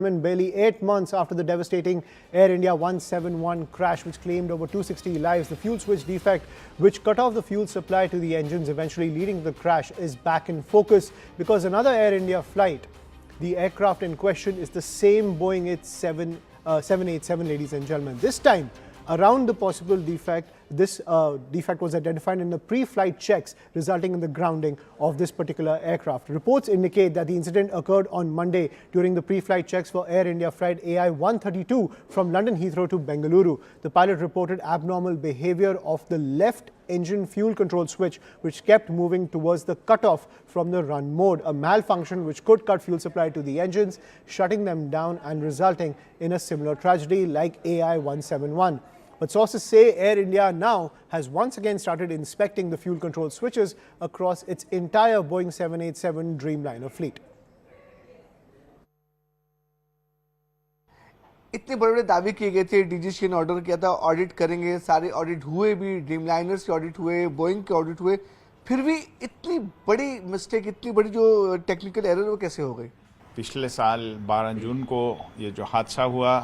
Barely 8 months after the devastating Air India 171 crash, which claimed over 260 lives, the fuel switch defect, which cut off the fuel supply to the engines, eventually leading to the crash, is back in focus because another Air India flight, the aircraft in question, is the same Boeing 787, ladies and gentlemen. This time, around the possible defect, this defect was identified in the pre-flight checks, resulting in the grounding of this particular aircraft. Reports indicate that the incident occurred on Monday during the pre-flight checks for Air India flight AI 132 from London Heathrow to Bengaluru. The pilot reported abnormal behavior of the left engine fuel control switch, which kept moving towards the cutoff from the run mode, a malfunction which could cut fuel supply to the engines, shutting them down and resulting in a similar tragedy like AI 171. But sources say Air India now has once again started inspecting the fuel control switches across its entire Boeing 787 Dreamliner fleet. इतने बड़े बड़े दावे किए गए थे, DGC ने order किया था ऑडिट करेंगे, सारे ऑडिट हुए भी, ड्रीमलाइनर्स के ऑडिट हुए, बोइंग के ऑडिट हुए, फिर भी इतनी बड़ी मिस्टेक, इतनी बड़ी जो टेक्निकल एरर वो कैसे हो गई? पिछले साल 12 जून को ये जो हादसा हुआ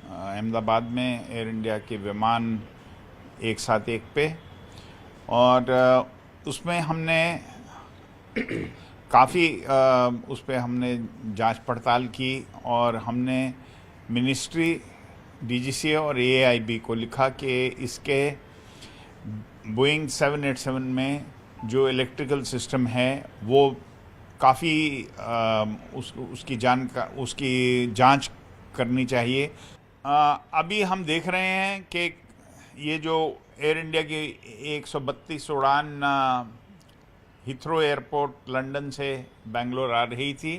अहमदाबाद में, एयर इंडिया के विमान एक साथ एक पे, और उसमें हमने काफ़ी उस पर हमने जांच पड़ताल की और हमने मिनिस्ट्री, डीजीसी और एआईबी को लिखा कि इसके बोइंग 787 में जो इलेक्ट्रिकल सिस्टम है वो काफ़ी उसकी जांच करनी चाहिए। अभी हम देख रहे हैं कि ये जो एयर इंडिया की 132 उड़ान हीथ्रो एयरपोर्ट लंदन से बेंगलोर आ रही थी,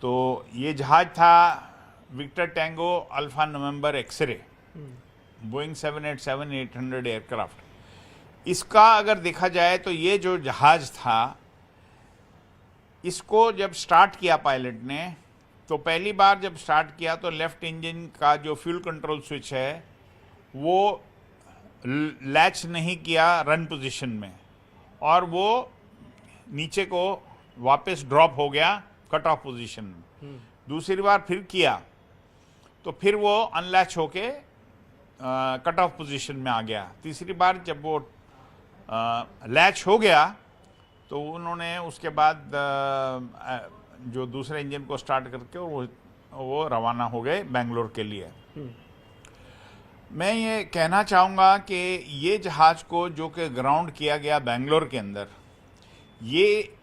तो ये जहाज़ था विक्टर टैंगो अल्फा नवंबर एक्सरे, बोइंग 787-800 एयरक्राफ्ट। इसका अगर देखा जाए तो ये जो जहाज़ था, इसको जब स्टार्ट किया पायलट ने, तो पहली बार जब स्टार्ट किया तो लेफ्ट इंजन का जो फ्यूल कंट्रोल स्विच है वो लैच नहीं किया रन पोजीशन में, और वो नीचे को वापस ड्रॉप हो गया कट ऑफ पोजीशन में। दूसरी बार फिर किया तो फिर वो अनलैच होके कट ऑफ पोजीशन में आ गया। तीसरी बार जब वो लैच हो गया तो उन्होंने उसके बाद जो दूसरे इंजन को स्टार्ट करके वो रवाना हो गए बेंगलोर के लिए। मैं ये कहना चाहूँगा कि ये जहाज़ को जो कि ग्राउंड किया गया बेंगलोर के अंदर, ये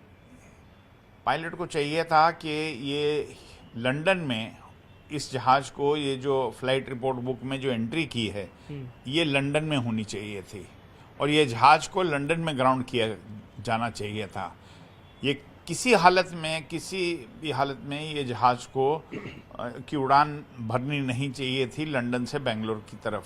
पायलट को चाहिए था कि ये लंदन में इस जहाज़ को, ये जो फ्लाइट रिपोर्ट बुक में जो एंट्री की है, ये लंदन में होनी चाहिए थी और ये जहाज़ को लंदन में ग्राउंड किया जाना चाहिए था। ये किसी भी हालत में ये जहाज़ को की उड़ान भरनी नहीं चाहिए थी लंदन से बेंगलोर की तरफ।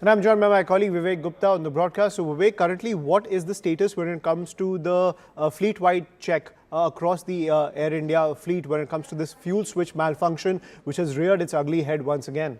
And I'm joined by my colleague Vivek Gupta on the broadcast. So Vivek, currently what is the status when it comes to the fleet-wide check across the Air India fleet when it comes to this fuel switch malfunction which has reared its ugly head once again?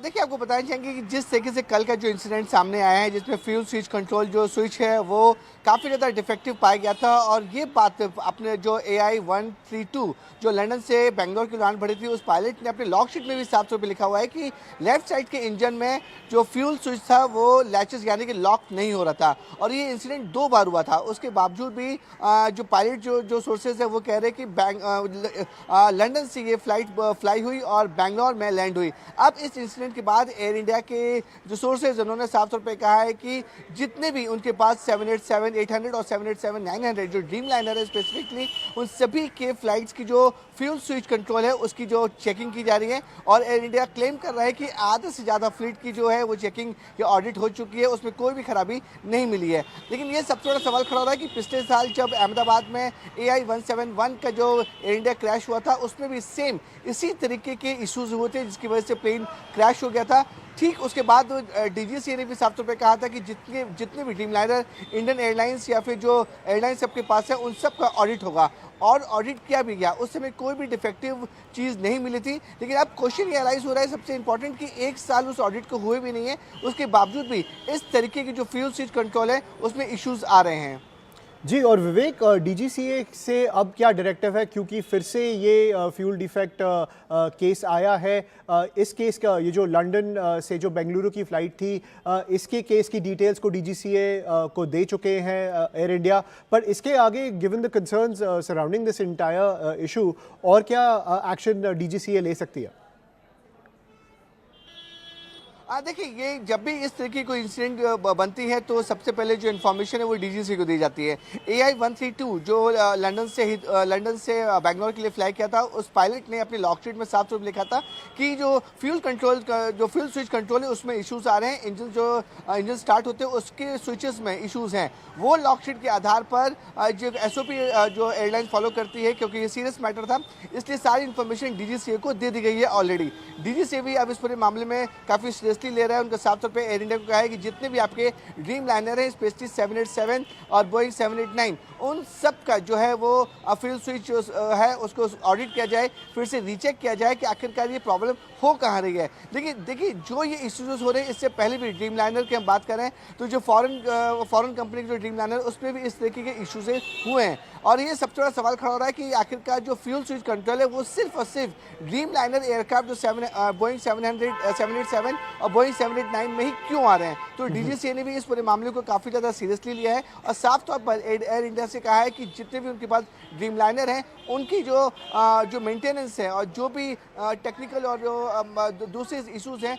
देखिए, आपको बताना चाहेंगे कि जिस तरीके से कल का जो इंसिडेंट सामने आया है, जिसमें फ्यूल स्विच कंट्रोल जो स्विच है वो काफ़ी ज़्यादा डिफेक्टिव पाया गया था, और ये बात अपने जो AI 132 जो लंदन से बेंगलोर की उड़ान भरी थी, उस पायलट ने अपने लॉग शीट में भी साफ तौर पे लिखा हुआ है कि लेफ्ट साइड के इंजन में जो फ्यूल स्विच था वो लैचेस यानी कि लॉक नहीं हो रहा था, और ये इंसिडेंट 2 बार हुआ था। उसके बावजूद भी जो पायलट जो सोर्सेज है वो कह रहे हैं कि लंदन से ये फ्लाइट फ्लाई हुई और बेंगलोर में लैंड हुई। अब इस इंसिडेंट के बाद एयर इंडिया के जो सोर्सेज उन्होंने साफ तौर पे कहा है कि जितने भी उनके पास 787-800 और 787-900 जो ड्रीमलाइनर है स्पेसिफिकली, उन सभी के फ्लाइट्स की जो फ्यूल स्विच कंट्रोल है उसकी जो चेकिंग की जा रही है, और एयर इंडिया क्लेम कर रहा है कि आधे से ज़्यादा फ्लीट की जो है वो चेकिंग या ऑडिट हो चुकी है, उसमें कोई भी खराबी नहीं मिली है। लेकिन ये सबसे बड़ा सवाल खड़ा हो रहा है कि पिछले साल जब अहमदाबाद में AI 171 का जो एयर इंडिया क्रैश हुआ था, उसमें भी सेम इसी तरीके के इश्यूज हुए थे जिसकी वजह से प्लेन क्रैश हो गया था। ठीक उसके बाद डीजीसी ने भी साफ तौर पे कहा था कि जितने भी ड्रीमलाइनर इंडियन एयरलाइंस या फिर जो एयरलाइंस सबके पास है उन सब का ऑडिट होगा, और ऑडिट किया भी गया। उस समय कोई भी डिफेक्टिव चीज़ नहीं मिली थी। लेकिन अब क्वेश्चन ये अराइज हो रहा है सबसे इंपॉर्टेंट कि 1 साल उस ऑडिट को हुए भी नहीं है, उसके बावजूद भी इस तरीके की जो फ्यूल स्विच कंट्रोल है उसमें इश्यूज आ रहे हैं। जी, और विवेक, डीजीसीए से अब क्या डायरेक्टिव है, क्योंकि फिर से ये फ्यूल डिफेक्ट केस आया है। इस केस का, ये जो लंदन से जो बेंगलुरु की फ़्लाइट थी, इसके केस की डिटेल्स को डीजीसीए को दे चुके हैं एयर इंडिया, पर इसके आगे given the concerns surrounding this entire issue, और क्या एक्शन डीजीसीए ले सकती है? देखिए, ये जब भी इस तरह की कोई इंसिडेंट बनती है तो सबसे पहले जो इन्फॉर्मेशन है वो डीजीसी को दी जाती है। AI-132 जो लंदन से बैंगलोर के लिए फ्लाई किया था, उस पायलट ने अपने लॉग शीट में साफ तौर पर लिखा था कि जो फ्यूल स्विच कंट्रोल है उसमें इश्यूज आ रहे हैं, इंजन स्टार्ट होते हैं उसके स्विचेस में इश्यूज हैं। वो लॉग शीट के आधार पर जो SOP जो एयरलाइन फॉलो करती है, क्योंकि ये सीरियस मैटर था, इसलिए सारी इन्फॉर्मेशन डीजीसीए को दे दी गई है ऑलरेडी। डीजीसीए भी अब इस पूरे मामले में काफ़ी सीरियसली ले रहा है। उनका साफ तौर पे एयर इंडिया को कहा है कि जितने भी आपके ड्रीम लाइनर हैं, स्पेशली 787 और बोइंग 789, उन सब का जो है वो फ्यूल स्विच है उसको ऑडिट किया जाए, फिर से रीचेक किया जाए कि आखिरकार ये प्रॉब्लम हो कहाँ रही है। देखिए जो ये इश्यूज हो रहे हैं, इससे पहले भी ड्रीम लाइनर की हम बात करें तो जो फॉरेन कंपनी के जो ड्रीम लाइनर, उस पर भी इस तरीके के इश्यूज हुए हैं। और ये सबसे बड़ा सवाल खड़ा हो रहा है कि आखिरकार जो फ्यूल स्विच कंट्रोल है वो सिर्फ और सिर्फ ड्रीम लाइनर एयरक्राफ्ट जो बोइंग 787 और बोइंग 789 में ही क्यों आ रहे हैं। तो डीजीसीए ने भी इस पूरे मामले को काफ़ी ज़्यादा सीरियसली लिया है और साफ तौर पर एयर इंडिया से कहा है कि जितने भी उनके पास ड्रीम लाइनर हैं, उनकी जो मेंटेनेंस है और जो भी टेक्निकल और जो दूसरे इश्यूज हैं,